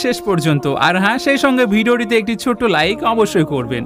শেষ পর্যন্ত। আর হ্যাঁ, সেই সঙ্গে ভিডিওটিতে একটি ছোট্ট লাইক অবশ্যই করবেন।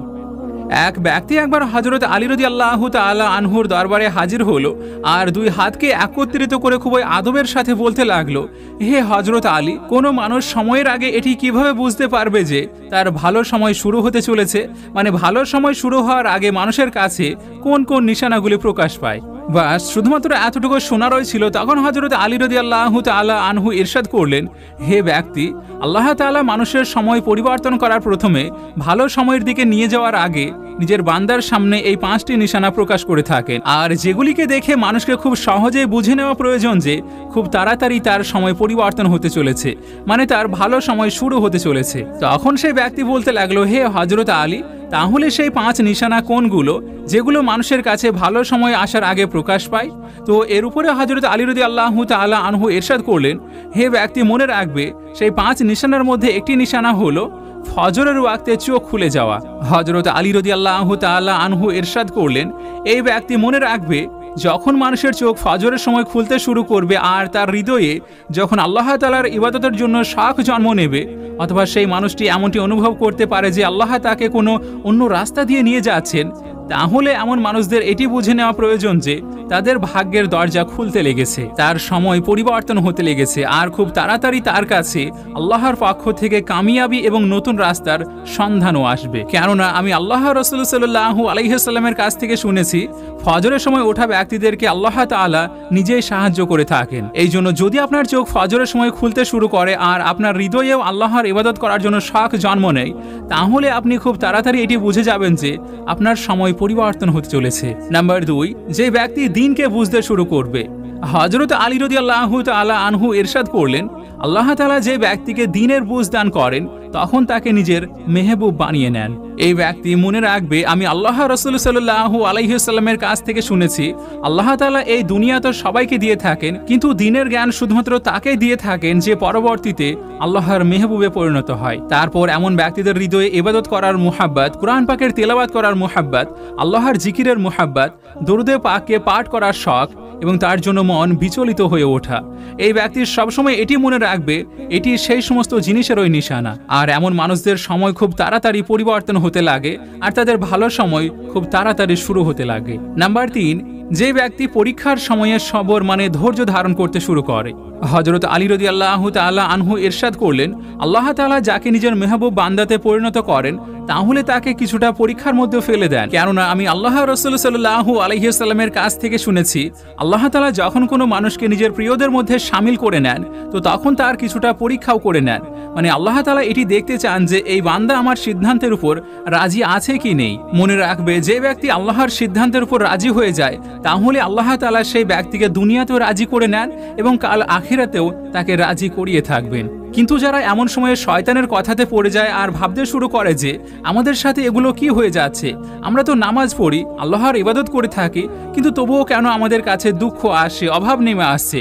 এক ব্যক্তি একবার হযরত আলী রাদিয়াল্লাহু তাআলা আনহুর দরবারে হাজির হলো আর দুই হাতকে একত্রিত করে খুবই আদবের সাথে বলতে লাগলো, হে হযরত আলী, কোনো মানুষ সময়ের আগে এটি কিভাবে বুঝতে পারবে যে তার ভালো সময় শুরু হতে চলেছে? মানে ভালো সময় শুরু হওয়ার আগে মানুষের কাছে কোন কোন নিশানাগুলি প্রকাশ পায়? বাস শুধুমাত্র এতটুকু শোনারই ছিল। তখন হযরত আলী রাদিয়াল্লাহু তাআলা আনহু ইরশাদ করলেন, হে ব্যক্তি, আল্লাহ তাআলা মানুষের সময় পরিবর্তন করার প্রথমে ভালো সময়ের দিকে নিয়ে যাওয়ার আগে নিজের বান্দার সামনে এই 5টি নিশানা প্রকাশ করে থাকেন, আর যেগুলিকে দেখে মানুষকে খুব সহজেই বুঝে নেওয়া প্রয়োজন যে খুব তাড়াতাড়ি তার সময় পরিবর্তন হতে চলেছে, মানে তার ভালো সময় শুরু হতে চলেছে। তখন সেই ব্যক্তি বলতে লাগলো, হে হযরত আলী, তাহলে সেই 5 নিশানা কোনগুলো যেগুলো মানুষের কাছে ভালো সময় আসার আগে প্রকাশ পায়? তো এর উপরে হযরত আলী রাদিয়াল্লাহু তাআলা আনহু ইরশাদ করলেন, হে ব্যক্তি, মনে রাখবে সেই 5 নিশানার মধ্যে একটি নিশানা হলো ফজরের ওয়াক্তে চোখ খুলে যাওয়া। হযরত আলী রাদিয়াল্লাহু তাআলা আনহু ইরশাদ করলেন, এই ব্যক্তি মনে রাখবে যখন মানুষের চোখ ফজরের সময় খুলতে শুরু করবে আর তার হৃদয়ে যখন আল্লাহ তাআলার ইবাদতের জন্য শখ জন্ম নেবে, অথবা সেই মানুষটি এমনটি অনুভব করতে পারে যে আল্লাহ তাকে কোনো অন্য রাস্তা দিয়ে নিয়ে যাচ্ছেন, তাহলে এমন মানুষদের এটি বুঝে নেওয়া প্রয়োজন যে তাদের ভাগ্যের দরজা খুলতে লেগেছে, তার সময় পরিবর্তন হতে লেগেছে, আর খুব তাড়াতাড়ি তার কাছে আল্লাহর পক্ষ থেকে কামিয়াবি এবং নতুন রাস্তার সন্ধানও আসবে। কেননা আমি আল্লাহ রাসূল সাল্লাল্লাহু আলাইহি ওয়াসাল্লামের কাছ থেকে শুনেছি, ফজরের সময় ওঠা ব্যক্তিদেরকে আল্লাহ তাআলা নিজেই সাহায্য করে থাকেন। এই জন্য যদি আপনার চোখ ফজরের সময় খুলতে শুরু করে আর আপনার হৃদয়েও আল্লাহর ইবাদত করার জন্য শখ জন্ম নেয়, তাহলে আপনি খুব তাড়াতাড়ি এটি বুঝে যাবেন যে আপনার সময় পরিবর্তন হতে চলেছে। নাম্বার 2, যে ব্যক্তি দিনকে বুঝতে শুরু করবে। হযরত আলী রাদিয়াল্লাহু তাআলা আনহু ইরশাদ করলেন, আল্লাহ তাআলা যে ব্যক্তিকে দিনের বুঝ দান করেন তখন তাকে নিজের মেহবুব বানিয়ে নেন। এই ব্যক্তি মনে রাখবে, আমি আল্লাহ রাসূল সাল্লাল্লাহু আলাইহি ওয়াসাল্লামের কাছ থেকে শুনেছি, আল্লাহ তাআলা এই দুনিয়া তো সবাইকে দিয়ে থাকেন, কিন্তু দিনের জ্ঞান শুধুমাত্র তাকেই দিয়ে থাকেন যে পরবর্তীতে আল্লাহর মেহবুবে পরিণত হয়। তারপর এমন ব্যক্তিদের হৃদয়ে ইবাদত করার মুহাব্বত, কুরআন পাকের তেলাওয়াত করার মুহাব্বত, আল্লাহর জিকিরের মুহাব্বত, দরুদে পাককে পাঠ করার শখ এবং তার জন্য মন বিচলিত হয়ে ওঠা। এই ব্যক্তির সবসময় এটি মনে রাখবে, এটি সেই সমস্ত জিনিসেরই নিশানা। আর এমন মানুষদের সময় খুব তাড়াতাড়ি পরিবর্তন হতে লাগে আর তাদের ভালো সময় খুব তাড়াতাড়ি শুরু হতে লাগে। নাম্বার 3, যে ব্যক্তি পরীক্ষার সময়ে সবর মানে ধৈর্য ধারণ করতে শুরু করে। হযরত আলী রাদিয়াল্লাহু তাআলা আনহু ইরশাদ করলেন, আল্লাহ তাআলা যাকে নিজের মেহবুব বান্দাতে পরিণত করেন তাহলে তাকে কিছুটা পরীক্ষার মধ্যে ফেলে দেন। কেননা আমি আল্লাহ রাসূল সাল্লাল্লাহু আলাইহি ওয়াসাল্লামের কাছ থেকে শুনেছি, আল্লাহ তাআলা যখন কোনো মানুষকে নিজের প্রিয়দের মধ্যে শামিল করে নেন তো তখন তার কিছুটা পরীক্ষাও করে নেন। মানে আল্লাহ তাআলা এটি দেখতে চান যে এই বান্দা আমার সিদ্ধান্তের উপর রাজি আছে কি নেই। মনে রাখবে, যে ব্যক্তি আল্লাহর সিদ্ধান্তের উপর রাজি হয়ে যায় তাহলে আল্লাহ তাআলা সেই ব্যক্তিকে দুনিয়াতেও রাজি করে নেন এবং কাল আখিরাতেও তাকে রাজি করিয়ে থাকবেন। কিন্তু যারা এমন সময়ে শয়তানের কথাতে পড়ে যায় আর ভাবতে শুরু করে যে আমাদের সাথে এগুলো কি হয়ে যাচ্ছে, আমরা তো নামাজ পড়ি, আল্লাহর ইবাদত করে থাকি, কিন্তু তবুও কেন আমাদের কাছে দুঃখ আসে, অভাব নেমে আসছে।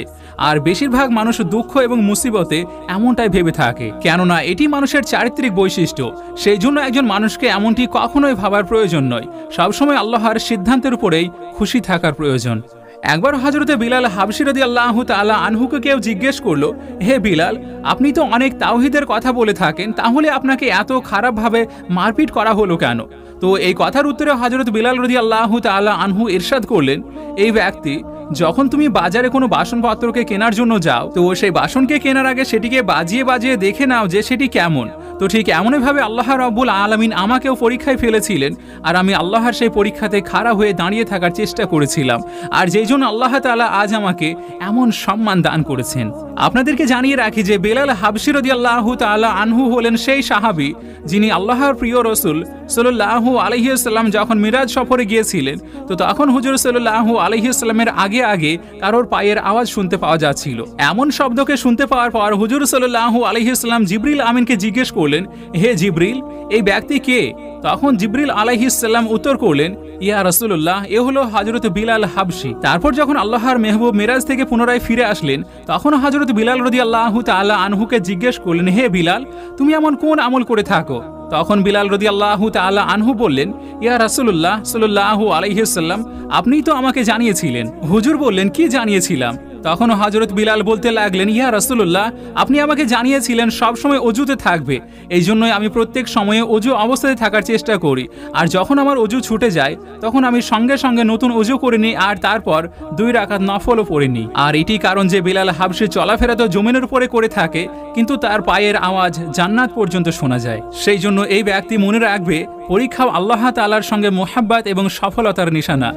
আর বেশিরভাগ মানুষ দুঃখ এবং মুসিবতে এমনটাই ভেবে থাকে, কেননা এটি মানুষের চারিত্রিক বৈশিষ্ট্য। সেই জন্য একজন মানুষকে এমনটি কখনোই ভাবার প্রয়োজন নয়, সবসময় আল্লাহর সিদ্ধান্তের উপরেই খুশি থাকার প্রয়োজন। একবার হযরতে বিলাল হাবশী রাদিয়াল্লাহু তাআলা আনহুকে কেউ জিজ্ঞেস করলো, হে বিলাল, আপনি তো অনেক তাওহীদের কথা বলে থাকেন, তাহলে আপনাকে এত খারাপভাবে মারপিট করা হলো কেন? তো এই কথার উত্তরে হযরত বিলাল রাদিয়াল্লাহু তাআলা আনহু ইরশাদ করলেন, এই ব্যক্তি, যখন তুমি বাজারে কোনো বাসনপত্রকে কেনার জন্য যাও তো সেই বাসনকে কেনার আগে সেটিকে বাজিয়ে বাজিয়ে দেখে নাও যে সেটি কেমন। তো ঠিক এমনইভাবে আল্লাহ রাব্বুল আলামিন আমাকেও পরীক্ষায় ফেলেছিলেন আর আমি আল্লাহর সেই পরীক্ষাতে খাড়া হয়ে দাঁড়িয়ে থাকার চেষ্টা করেছিলাম, আর যেই জন্য আল্লাহ তাআলা আজ আমাকে এমন সম্মান দান করেছেন। আপনাদেরকে জানিয়ে রাখি যে বেলাল হাবশী রাদিয়াল্লাহু তাআলা আনহু হলেন সেই সাহাবী যিনি আল্লাহর প্রিয় রাসূল সাল্লাল্লাহু আলাইহি ওয়াসাল্লাম যখন মিরাজ সফরে গিয়েছিলেন তো তখন হুজুর সাল্লাল্লাহু আলাইহি ওয়াসাল্লামের আগে আগে কারোর পায়ের আওয়াজ শুনতে পাওয়া যাচ্ছিল। এমন শব্দকে শুনতে পাওয়ার পর হুজুর সাল্লাল্লাহু আলাইহি ওয়াসাল্লাম জিবরিল আমিনকে জিজ্ঞেস করলেন, হে জিবরিল, এই ব্যক্তি কে? তখন জিবরিল আলাইহিস সালাম উত্তর করলেন, ইয়া রাসূলুল্লাহ, এ হলো হযরত বিলাল হাবশী। তারপর যখন আল্লাহর মেহবুব মিরাজ থেকে পুনরায় ফিরে আসলেন তখন হযরত বিলাল রাদিয়াল্লাহু তাআলা আনহুকে জিজ্ঞেস করলেন, হে বিলাল, তুমি এমন কোন আমল করে থাকো? তখন বিলাল রাদিয়াল্লাহু তাআলা আনহু বললেন, ইয়া রাসূলুল্লাহ সাল্লাল্লাহু আলাইহি ওয়াসাল্লাম, আপনিই তো আমাকে জানিয়েছিলেন। হুজুর বললেন, কি জানিয়েছিলাম? তখন হযরত বিলাল বলতে লাগলেন, ইয়া রাসূলুল্লাহ, আপনি আমাকে জানিয়েছিলেন সবসময় অজুতে থাকবে, এই জন্যই আমি প্রত্যেক সময়ে অজু অবস্থায় থাকার চেষ্টা করি। আর যখন আমার অজু ছুটে যায় তখন আমি সঙ্গে সঙ্গে নতুন অজু করে নিই আর তারপর 2 রাকাত নফলও পড়ে নিই। আর এটি কারণ যে বিলাল হাবশী চলাফেরা তো জমিনের উপরে করে থাকে, কিন্তু তার পায়ের আওয়াজ জান্নাত পর্যন্ত শোনা যায়। সেই জন্য এই ব্যক্তি মনে রাখবে, পরীক্ষাও আল্লাহ তাআলার সঙ্গে মোহাব্বত এবং সফলতার নিশানা।